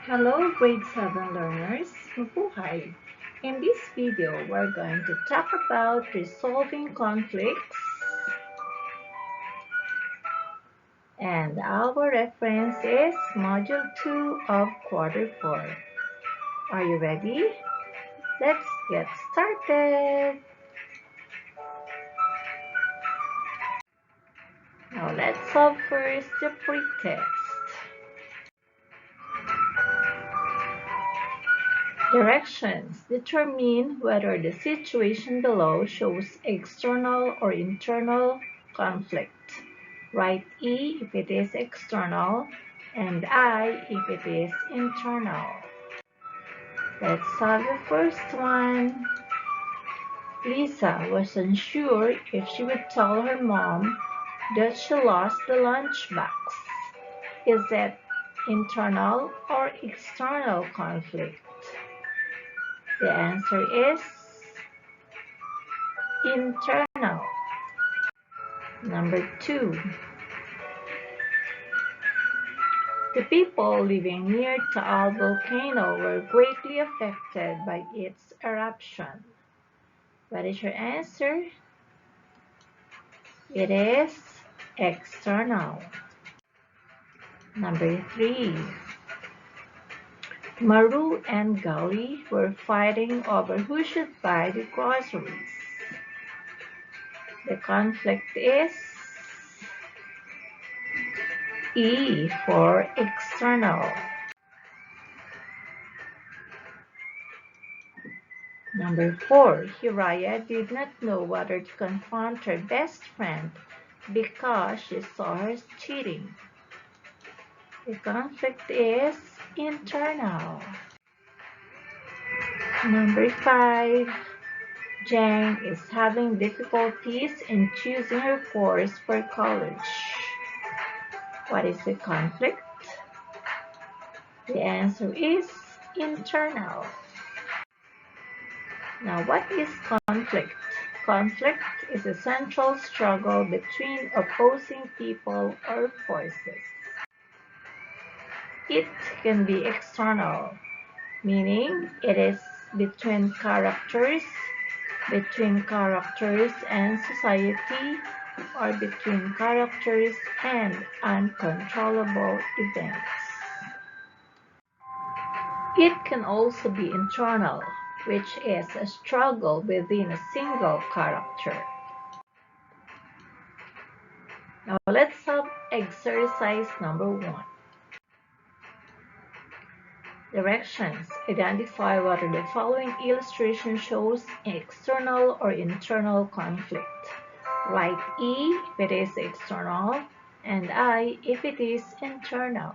Hello, grade 7 learners. Mabuhay! In this video, we're going to talk about resolving conflicts, and our reference is Module 2 of Quarter 4. Are you ready? Let's get started! Now let's solve first the pretext. Directions determine whether the situation below shows external or internal conflict. Write E if it is external and I if it is internal. Let's solve the first one. Lisa was unsure if she would tell her mom that she lost the lunchbox. Is it internal or external conflict? The answer is internal. Number 2. The people living near Taal volcano were greatly affected by its eruption. What is your answer? It is external. Number 3. Maru and Gauri were fighting over who should buy the groceries. The conflict is E for external. Number 4. Hiraya did not know whether to confront her best friend because she saw her cheating. The conflict is internal. Number 5. Jang is having difficulties in choosing her course for college. What is the conflict? The answer is internal. Now, what is conflict? Conflict is a central struggle between opposing people or forces. It can be external, meaning it is between characters and society, or between characters and uncontrollable events. It can also be internal, which is a struggle within a single character. Now let's solve exercise number 1. Directions. Identify whether the following illustration shows external or internal conflict. Write E if it is external and I if it is internal.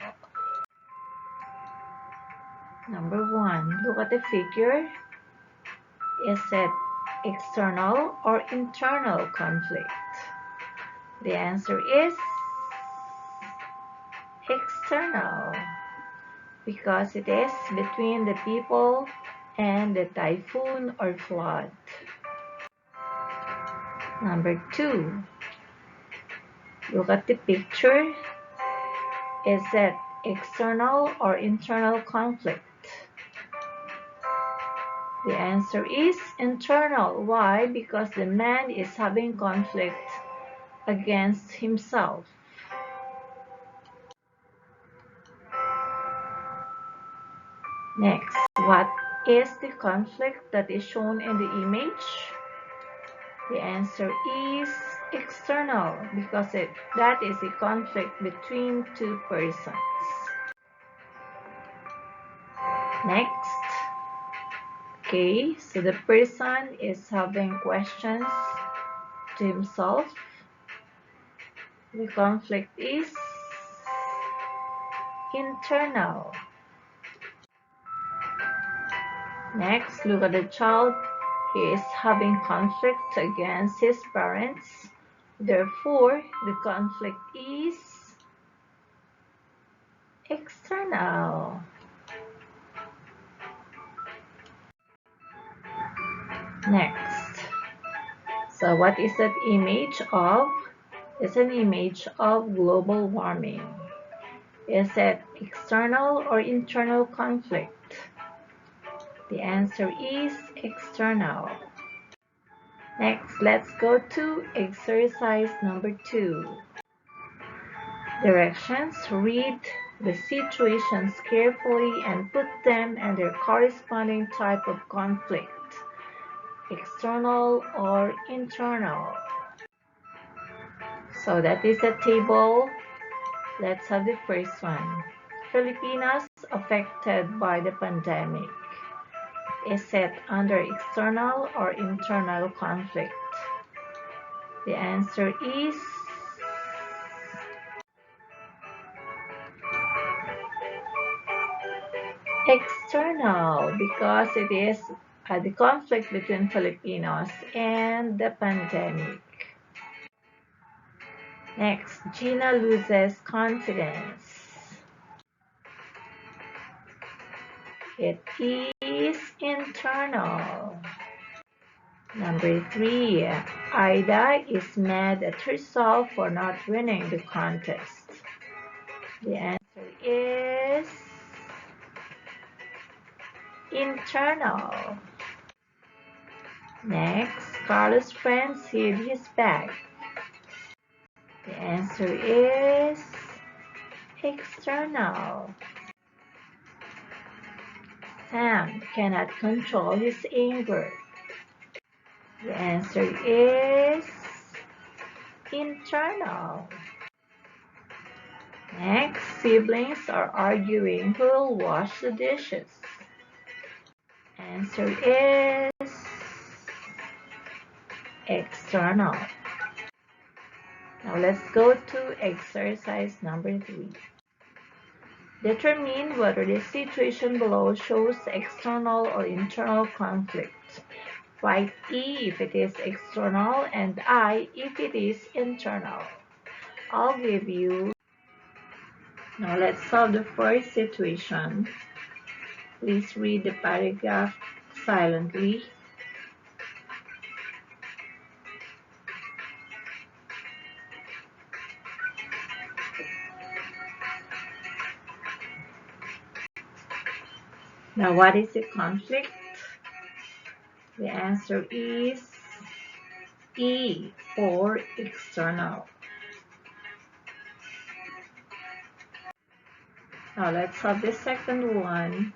Number 1. Look at the figure. Is it external or internal conflict? The answer is external, because it is between the people and the typhoon or flood. Number 2. Look at the picture. Is it external or internal conflict? The answer is internal. Why? Because the man is having conflict against himself. Next, what is the conflict that is shown in the image? The answer is external, because that is a conflict between two persons. Next, okay, so the person is having questions to himself. The conflict is internal. Next, look at the child. He is having conflict against his parents. Therefore, the conflict is external. Next, so what is that image of? It's an image of global warming. Is it external or internal conflict? The answer is external. Next, let's go to exercise number 2. Directions: read the situations carefully and put them in their corresponding type of conflict, external or internal. So that is a table. Let's have the first one. Filipinos affected by the pandemic. Is it under external or internal conflict? The answer is external, because it is the conflict between Filipinos and the pandemic. Next, Gina loses confidence. It is internal. Number 3, Ida is mad at herself for not winning the contest. The answer is internal. Next, Carlos' friends hid his bag. The answer is external. Sam cannot control his anger. The answer is internal. Next, siblings are arguing who will wash the dishes. Answer is external. Now let's go to exercise number 3. Determine whether the situation below shows external or internal conflict. Write E if it is external and I if it is internal. I'll give you. Now let's solve the first situation. Please read the paragraph silently. Now, what is the conflict? The answer is E for external. Now, let's have the second one.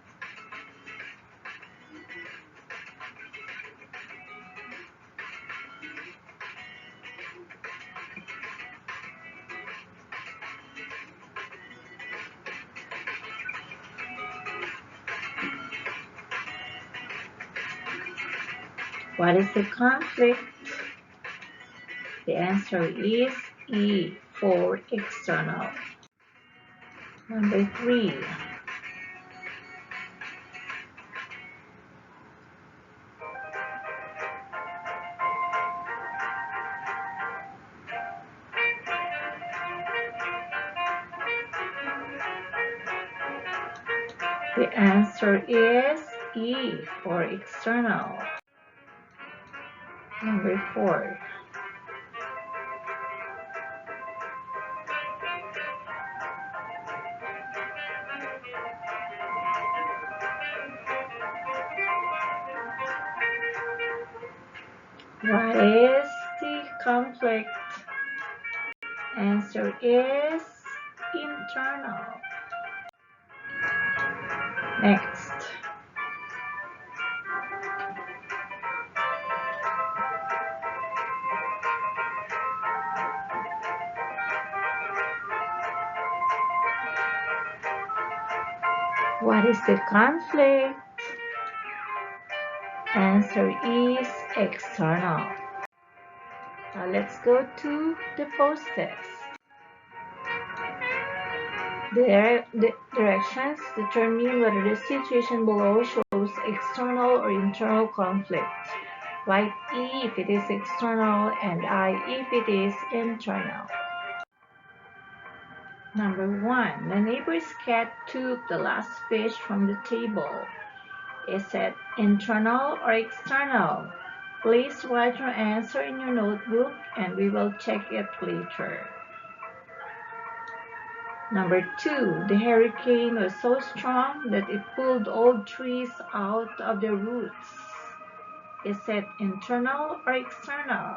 What is the conflict? The answer is E for external. Number 3. The answer is E for external. Number 4. What is the conflict? Answer is internal. Next. What is the conflict? Answer is external. Now let's go to the post-test. The directions determine whether the situation below shows external or internal conflict. Write E if it is external and I if it is internal. Number 1. The neighbor's cat took the last fish from the table. Is it internal or external? Please write your answer in your notebook and we will check it later. Number 2, the hurricane was so strong that it pulled old trees out of their roots. Is it internal or external?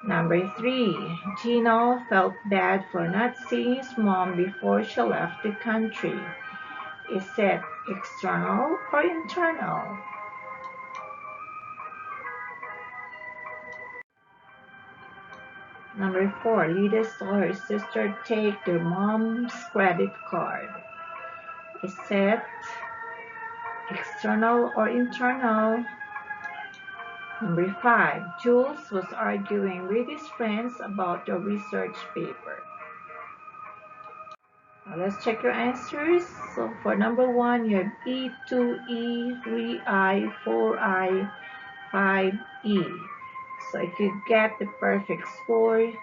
Number 3, Gino felt bad for not seeing his mom before she left the country. Is it external or internal? Number 4, Lida saw her sister take their mom's credit card. Is it external or internal? Number 5, Jules was arguing with his friends about the research paper. Now let's check your answers. So for number 1, you have E, 2E, 3I, 4I, 5E. So if you get the perfect score,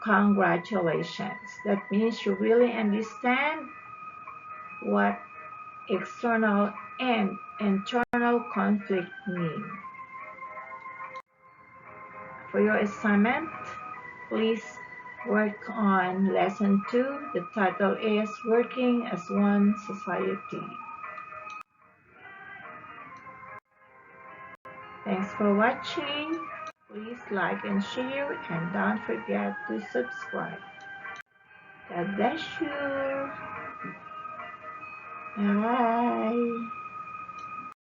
congratulations. That means you really understand what external and internal conflict mean. For your assignment, please work on lesson 2. The title is Working as One Society. Thanks for watching. Please like and share and don't forget to subscribe. God bless you. Bye.